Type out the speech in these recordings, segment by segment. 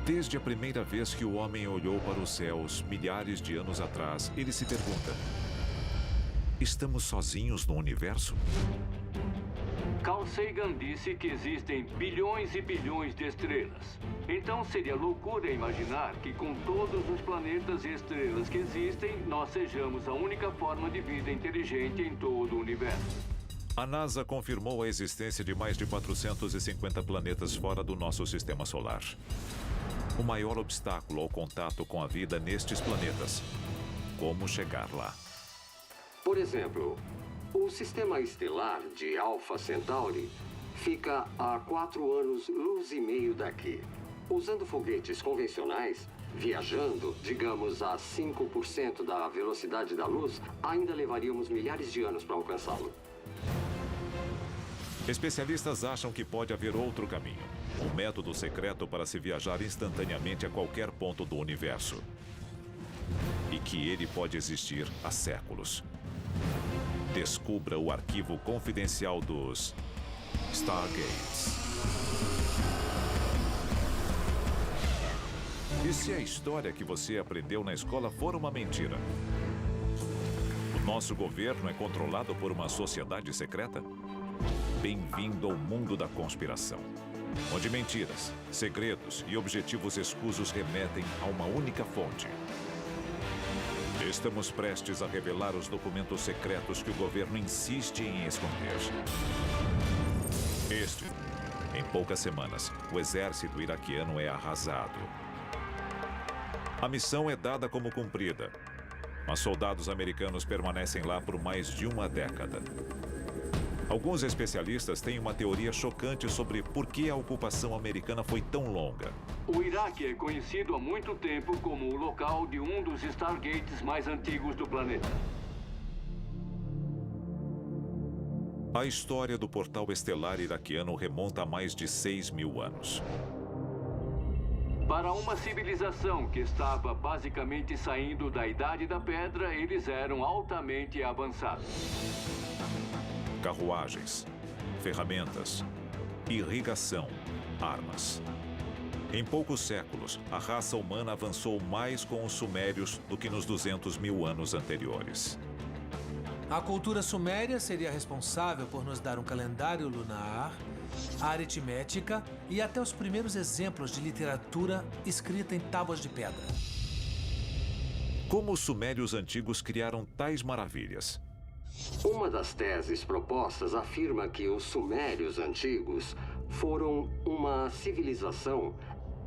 Desde a primeira vez que o homem olhou para os céus, milhares de anos atrás, ele se pergunta: estamos sozinhos no universo? Carl Sagan disse que existem bilhões e bilhões de estrelas. Então seria loucura imaginar que com todos os planetas e estrelas que existem, nós sejamos a única forma de vida inteligente em todo o universo. A NASA confirmou a existência de mais de 450 planetas fora do nosso sistema solar. O maior obstáculo ao contato com a vida nestes planetas: como chegar lá? Por exemplo, o sistema estelar de Alpha Centauri fica a 4 anos-luz e meio daqui. Usando foguetes convencionais, viajando, digamos, a 5% da velocidade da luz, ainda levaríamos milhares de anos para alcançá-lo. Especialistas acham que pode haver outro caminho, um método secreto para se viajar instantaneamente a qualquer ponto do universo. E que ele pode existir há séculos. Descubra o arquivo confidencial dos Stargates. E se a história que você aprendeu na escola for uma mentira? O nosso governo é controlado por uma sociedade secreta? Bem-vindo ao mundo da conspiração, onde mentiras, segredos e objetivos escusos remetem a uma única fonte. Estamos prestes a revelar os documentos secretos que o governo insiste em esconder. Em poucas semanas, o exército iraquiano é arrasado. A missão é dada como cumprida, mas soldados americanos permanecem lá por mais de uma década. Alguns especialistas têm uma teoria chocante sobre por que a ocupação americana foi tão longa. O Iraque é conhecido há muito tempo como o local de um dos Stargates mais antigos do planeta. A história do portal estelar iraquiano remonta a mais de 6.000 anos. Para uma civilização que estava basicamente saindo da Idade da Pedra, eles eram altamente avançados. Carruagens, ferramentas, irrigação, armas. Em poucos séculos, a raça humana avançou mais com os sumérios do que nos 200.000 anos anteriores. A cultura suméria seria responsável por nos dar um calendário lunar, a aritmética e até os primeiros exemplos de literatura escrita em tábuas de pedra. Como os sumérios antigos criaram tais maravilhas? Uma das teses propostas afirma que os sumérios antigos foram uma civilização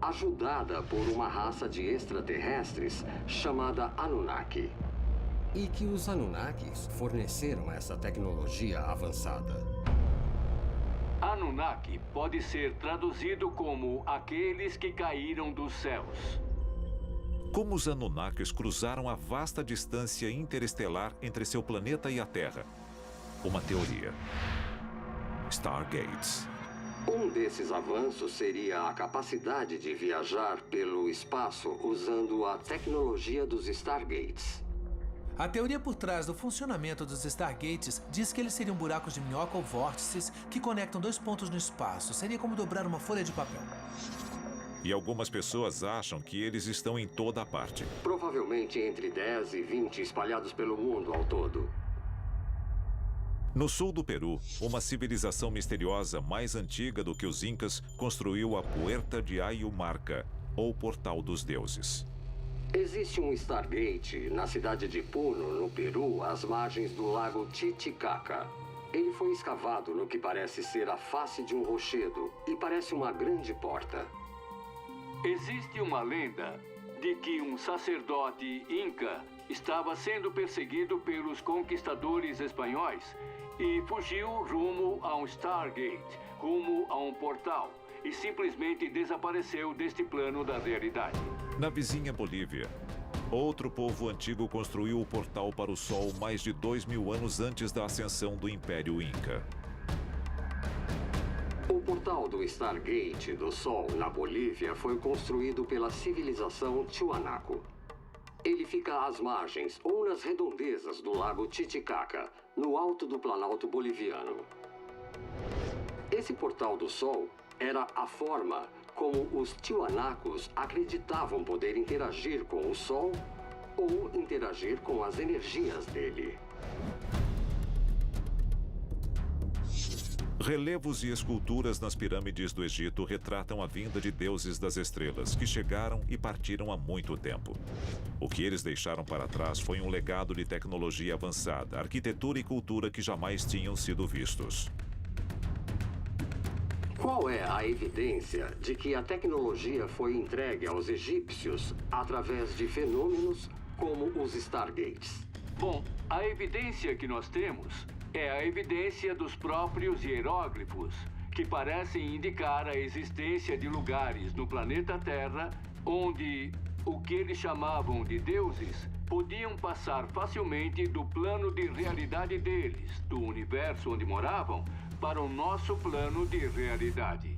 ajudada por uma raça de extraterrestres chamada Anunnaki. E que os Anunnakis forneceram essa tecnologia avançada. Anunnaki pode ser traduzido como aqueles que caíram dos céus. Como os Anunnakis cruzaram a vasta distância interestelar entre seu planeta e a Terra? Uma teoria. Stargates. Um desses avanços seria a capacidade de viajar pelo espaço usando a tecnologia dos Stargates. A teoria por trás do funcionamento dos Stargates diz que eles seriam buracos de minhoca ou vórtices que conectam dois pontos no espaço. Seria como dobrar uma folha de papel. E algumas pessoas acham que eles estão em toda a parte. Provavelmente entre 10 e 20 espalhados pelo mundo ao todo. No sul do Peru, uma civilização misteriosa mais antiga do que os Incas construiu a Puerta de Ayumarca, ou Portal dos Deuses. Existe um Stargate na cidade de Puno, no Peru, às margens do lago Titicaca. Ele foi escavado no que parece ser a face de um rochedo e parece uma grande porta. Existe uma lenda de que um sacerdote inca estava sendo perseguido pelos conquistadores espanhóis e fugiu rumo a um Stargate, rumo a um portal, e simplesmente desapareceu deste plano da realidade. Na vizinha Bolívia, outro povo antigo construiu o portal para o Sol mais de 2.000 anos antes da ascensão do Império Inca. O portal do Stargate do Sol na Bolívia foi construído pela civilização Tiwanaku. Ele fica às margens ou nas redondezas do lago Titicaca, no alto do Planalto boliviano. Esse portal do Sol era a forma como os tiwanakus acreditavam poder interagir com o Sol ou interagir com as energias dele. Relevos e esculturas nas pirâmides do Egito retratam a vinda de deuses das estrelas, que chegaram e partiram há muito tempo. O que eles deixaram para trás foi um legado de tecnologia avançada, arquitetura e cultura que jamais tinham sido vistos. Qual é a evidência de que a tecnologia foi entregue aos egípcios através de fenômenos como os Stargates? Bom, a evidência que nós temos é a evidência dos próprios hieróglifos, que parecem indicar a existência de lugares no planeta Terra onde o que eles chamavam de deuses podiam passar facilmente do plano de realidade deles, do universo onde moravam, para o nosso plano de realidade.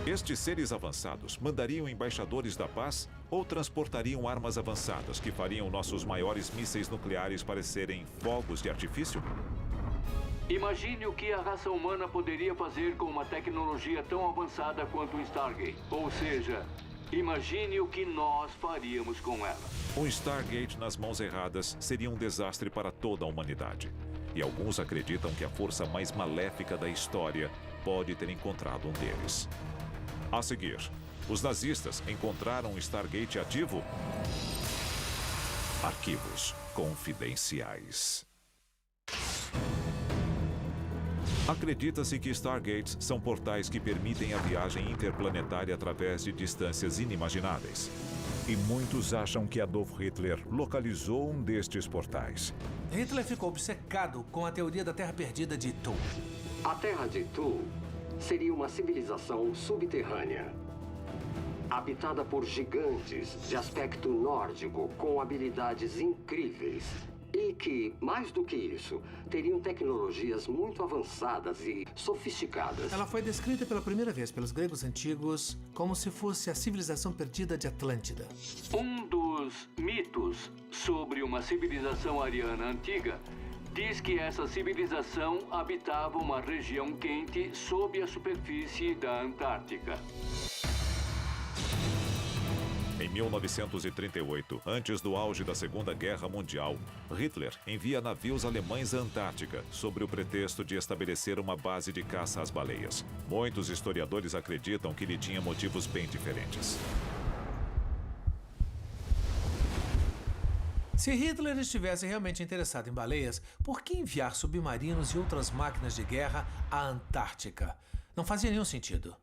Estes seres avançados mandariam embaixadores da paz ou transportariam armas avançadas que fariam nossos maiores mísseis nucleares parecerem fogos de artifício? Imagine o que a raça humana poderia fazer com uma tecnologia tão avançada quanto o Stargate. Ou seja, imagine o que nós faríamos com ela. Um Stargate nas mãos erradas seria um desastre para toda a humanidade. E alguns acreditam que a força mais maléfica da história pode ter encontrado um deles. A seguir, os nazistas encontraram um Stargate ativo? Arquivos confidenciais. Acredita-se que Stargates são portais que permitem a viagem interplanetária através de distâncias inimagináveis. E muitos acham que Adolf Hitler localizou um destes portais. Hitler ficou obcecado com a teoria da Terra Perdida de Thule. A Terra de Thule seria uma civilização subterrânea, habitada por gigantes de aspecto nórdico com habilidades incríveis e que, mais do que isso, teriam tecnologias muito avançadas e sofisticadas. Ela foi descrita pela primeira vez pelos gregos antigos como se fosse a civilização perdida de Atlântida. Um dos mitos sobre uma civilização ariana antiga diz que essa civilização habitava uma região quente sob a superfície da Antártica. Em 1938, antes do auge da Segunda Guerra Mundial, Hitler envia navios alemães à Antártica, sob o pretexto de estabelecer uma base de caça às baleias. Muitos historiadores acreditam que ele tinha motivos bem diferentes. Se Hitler estivesse realmente interessado em baleias, por que enviar submarinos e outras máquinas de guerra à Antártica? Não fazia nenhum sentido.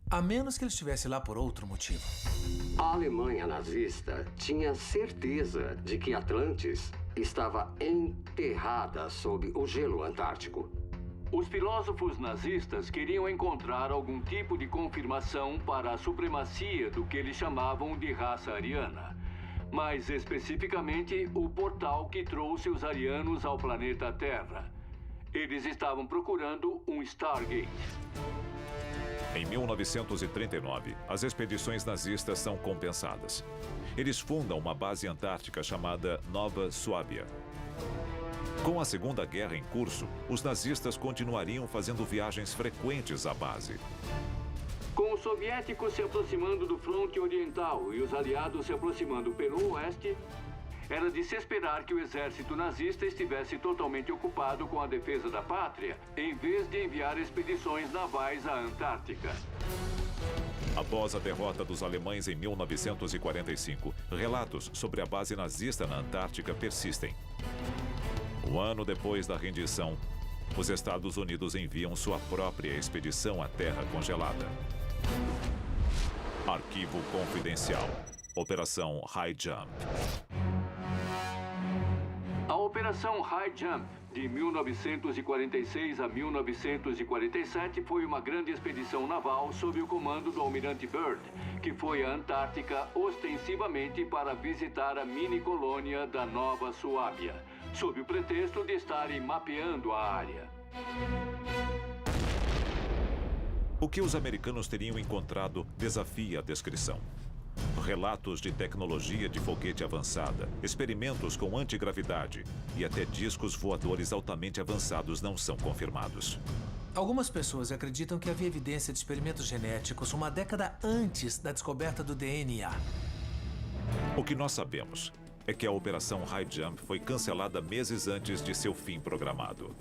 A menos que ele estivesse lá por outro motivo. A Alemanha nazista tinha certeza de que Atlantis estava enterrada sob o gelo antártico. Os filósofos nazistas queriam encontrar algum tipo de confirmação para a supremacia do que eles chamavam de raça ariana. Mais especificamente, o portal que trouxe os arianos ao planeta Terra. Eles estavam procurando um Stargate. Em 1939, as expedições nazistas são compensadas. Eles fundam uma base antártica chamada Nova Suábia. Com a Segunda Guerra em curso, os nazistas continuariam fazendo viagens frequentes à base. Com os soviéticos se aproximando do fronte oriental e os aliados se aproximando pelo oeste, era de se esperar que o exército nazista estivesse totalmente ocupado com a defesa da pátria, em vez de enviar expedições navais à Antártica. Após a derrota dos alemães em 1945, relatos sobre a base nazista na Antártica persistem. Um ano depois da rendição, os Estados Unidos enviam sua própria expedição à Terra congelada. Arquivo confidencial. Operação High Jump. A Operação High Jump, de 1946 a 1947, foi uma grande expedição naval sob o comando do almirante Byrd, que foi à Antártica ostensivamente para visitar a mini-colônia da Nova Suábia, sob o pretexto de estarem mapeando a área. O que os americanos teriam encontrado desafia a descrição. Relatos de tecnologia de foguete avançada, experimentos com antigravidade e até discos voadores altamente avançados não são confirmados. Algumas pessoas acreditam que havia evidência de experimentos genéticos uma década antes da descoberta do DNA. O que nós sabemos é que a Operação High Jump foi cancelada meses antes de seu fim programado.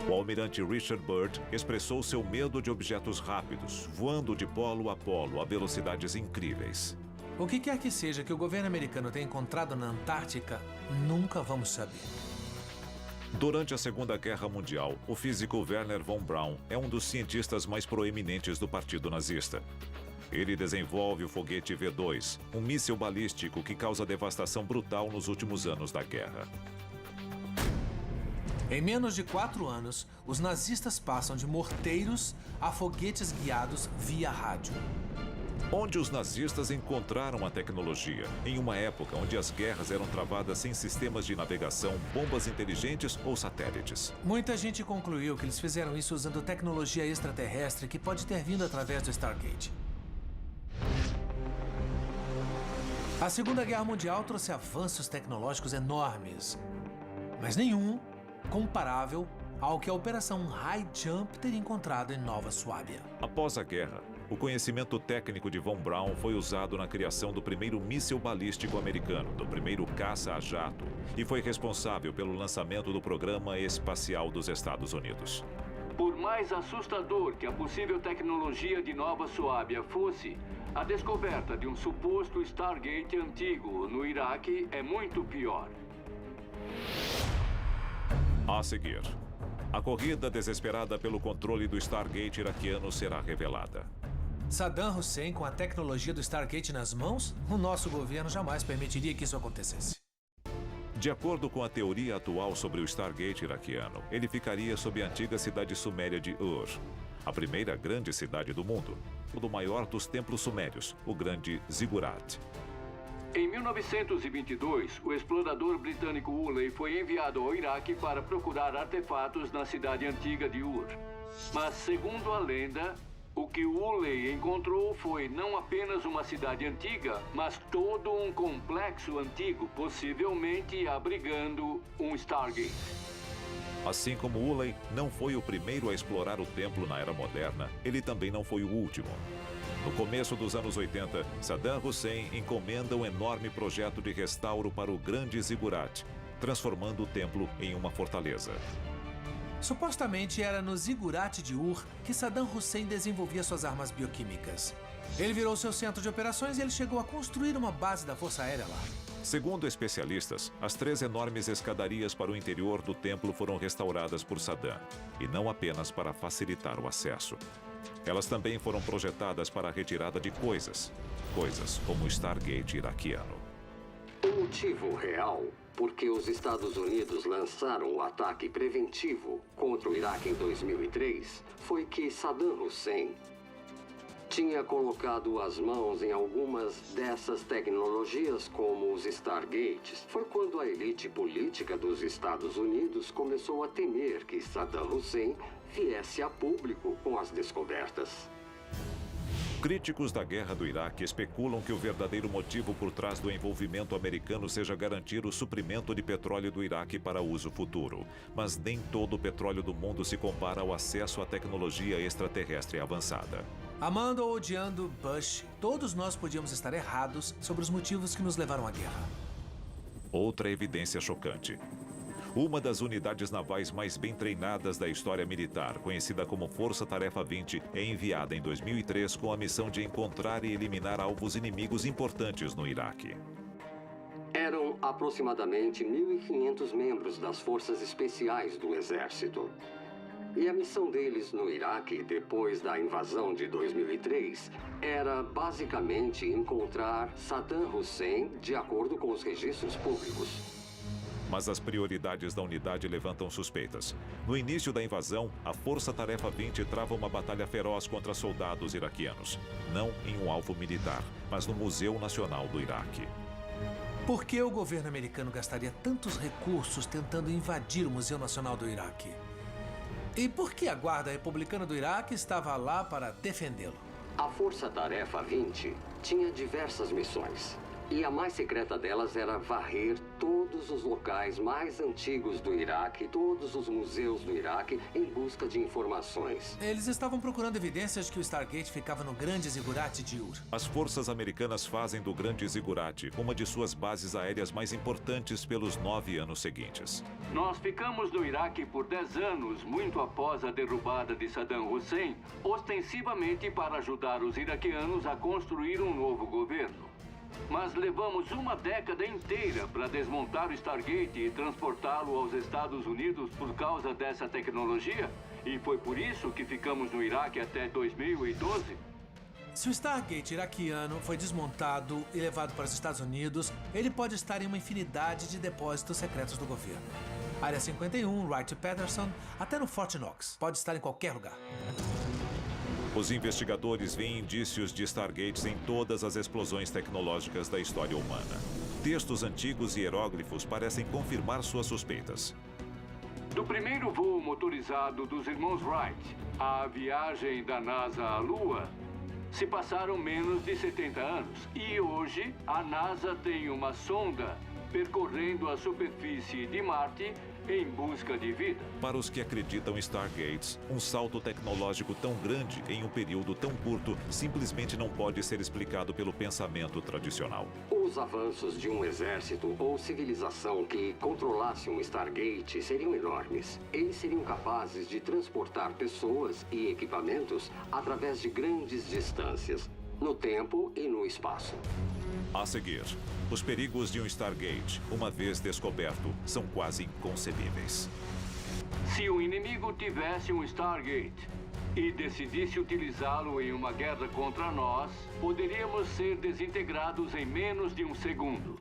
O almirante Richard Byrd expressou seu medo de objetos rápidos, voando de polo a polo a velocidades incríveis. O que quer que seja que o governo americano tenha encontrado na Antártica, nunca vamos saber. Durante a Segunda Guerra Mundial, o físico Wernher von Braun é um dos cientistas mais proeminentes do Partido Nazista. Ele desenvolve o foguete V2, um míssil balístico que causa devastação brutal nos últimos anos da guerra. Em menos de 4 anos, os nazistas passam de morteiros a foguetes guiados via rádio. Onde os nazistas encontraram a tecnologia, em uma época onde as guerras eram travadas sem sistemas de navegação, bombas inteligentes ou satélites. Muita gente concluiu que eles fizeram isso usando tecnologia extraterrestre que pode ter vindo através do Stargate. A Segunda Guerra Mundial trouxe avanços tecnológicos enormes, mas nenhum comparável ao que a Operação High Jump teria encontrado em Nova Suábia. Após a guerra, o conhecimento técnico de von Braun foi usado na criação do primeiro míssil balístico americano, do primeiro caça a jato, e foi responsável pelo lançamento do Programa Espacial dos Estados Unidos. Por mais assustador que a possível tecnologia de Nova Suábia fosse, a descoberta de um suposto Stargate antigo no Iraque é muito pior. A seguir, a corrida desesperada pelo controle do Stargate iraquiano será revelada. Saddam Hussein, com a tecnologia do Stargate nas mãos, o nosso governo jamais permitiria que isso acontecesse. De acordo com a teoria atual sobre o Stargate iraquiano, ele ficaria sob a antiga cidade suméria de Ur, a primeira grande cidade do mundo, do maior dos templos sumérios, o grande Ziggurat. Em 1922, o explorador britânico Woolley foi enviado ao Iraque para procurar artefatos na cidade antiga de Ur. Mas, segundo a lenda, o que Woolley encontrou foi não apenas uma cidade antiga, mas todo um complexo antigo, possivelmente abrigando um Stargate. Assim como Woolley não foi o primeiro a explorar o templo na era moderna, ele também não foi o último. No começo dos anos 80, Saddam Hussein encomenda um enorme projeto de restauro para o grande Ziggurat, transformando o templo em uma fortaleza. Supostamente era no Ziggurat de Ur que Saddam Hussein desenvolvia suas armas bioquímicas. Ele virou seu centro de operações e ele chegou a construir uma base da Força Aérea lá. Segundo especialistas, as 3 enormes escadarias para o interior do templo foram restauradas por Saddam, e não apenas para facilitar o acesso. Elas também foram projetadas para a retirada de coisas como o Stargate iraquiano. O motivo real por que os Estados Unidos lançaram o ataque preventivo contra o Iraque em 2003 foi que Saddam Hussein tinha colocado as mãos em algumas dessas tecnologias, como os Stargates. Foi quando a elite política dos Estados Unidos começou a temer que Saddam Hussein viesse a público com as descobertas. Críticos da guerra do Iraque especulam que o verdadeiro motivo por trás do envolvimento americano seja garantir o suprimento de petróleo do Iraque para uso futuro. Mas nem todo o petróleo do mundo se compara ao acesso à tecnologia extraterrestre avançada. Amando ou odiando Bush, todos nós podíamos estar errados sobre os motivos que nos levaram à guerra. Outra evidência chocante. Uma das unidades navais mais bem treinadas da história militar, conhecida como Força Tarefa 20, é enviada em 2003 com a missão de encontrar e eliminar alvos inimigos importantes no Iraque. Eram aproximadamente 1.500 membros das forças especiais do Exército. E a missão deles no Iraque, depois da invasão de 2003, era basicamente encontrar Saddam Hussein de acordo com os registros públicos. Mas as prioridades da unidade levantam suspeitas. No início da invasão, a Força Tarefa 20 trava uma batalha feroz contra soldados iraquianos. Não em um alvo militar, mas no Museu Nacional do Iraque. Por que o governo americano gastaria tantos recursos tentando invadir o Museu Nacional do Iraque? E por que a Guarda Republicana do Iraque estava lá para defendê-lo? A Força Tarefa 20 tinha diversas missões. E a mais secreta delas era varrer todos os locais mais antigos do Iraque, todos os museus do Iraque, em busca de informações. Eles estavam procurando evidências que o Stargate ficava no Grande Zigurate de Ur. As forças americanas fazem do Grande Zigurate uma de suas bases aéreas mais importantes pelos 9 anos seguintes. Nós ficamos no Iraque por 10 anos, muito após a derrubada de Saddam Hussein, ostensivamente para ajudar os iraquianos a construir um novo governo. Mas levamos uma década inteira para desmontar o Stargate e transportá-lo aos Estados Unidos por causa dessa tecnologia. E foi por isso que ficamos no Iraque até 2012. Se o Stargate iraquiano foi desmontado e levado para os Estados Unidos, ele pode estar em uma infinidade de depósitos secretos do governo. Área 51, Wright-Patterson, até no Fort Knox. Pode estar em qualquer lugar. Os investigadores veem indícios de Stargates em todas as explosões tecnológicas da história humana. Textos antigos e hieróglifos parecem confirmar suas suspeitas. Do primeiro voo motorizado dos irmãos Wright à viagem da NASA à Lua, se passaram menos de 70 anos. E hoje, a NASA tem uma sonda percorrendo a superfície de Marte em busca de vida. Para os que acreditam em Stargates, um salto tecnológico tão grande em um período tão curto simplesmente não pode ser explicado pelo pensamento tradicional. Os avanços de um exército ou civilização que controlasse um Stargate seriam enormes. Eles seriam capazes de transportar pessoas e equipamentos através de grandes distâncias, no tempo e no espaço. A seguir, os perigos de um Stargate, uma vez descoberto, são quase inconcebíveis. Se o inimigo tivesse um Stargate e decidisse utilizá-lo em uma guerra contra nós, poderíamos ser desintegrados em menos de um segundo.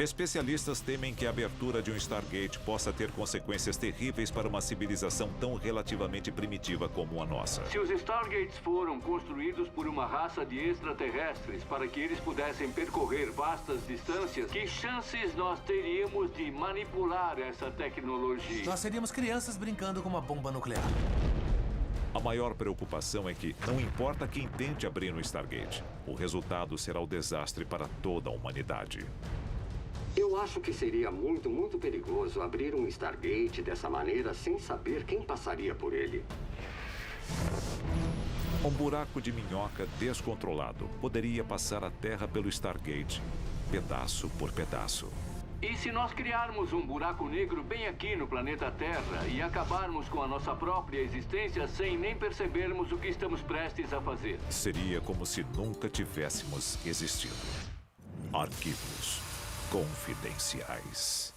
Especialistas temem que a abertura de um Stargate possa ter consequências terríveis para uma civilização tão relativamente primitiva como a nossa. Se os Stargates foram construídos por uma raça de extraterrestres para que eles pudessem percorrer vastas distâncias, que chances nós teríamos de manipular essa tecnologia? Nós seríamos crianças brincando com uma bomba nuclear. A maior preocupação é que não importa quem tente abrir um Stargate, o resultado será o desastre para toda a humanidade. Eu acho que seria muito perigoso abrir um Stargate dessa maneira sem saber quem passaria por ele. Um buraco de minhoca descontrolado poderia passar a Terra pelo Stargate, pedaço por pedaço. E se nós criarmos um buraco negro bem aqui no planeta Terra e acabarmos com a nossa própria existência sem nem percebermos o que estamos prestes a fazer? Seria como se nunca tivéssemos existido. Arquivos confidenciais.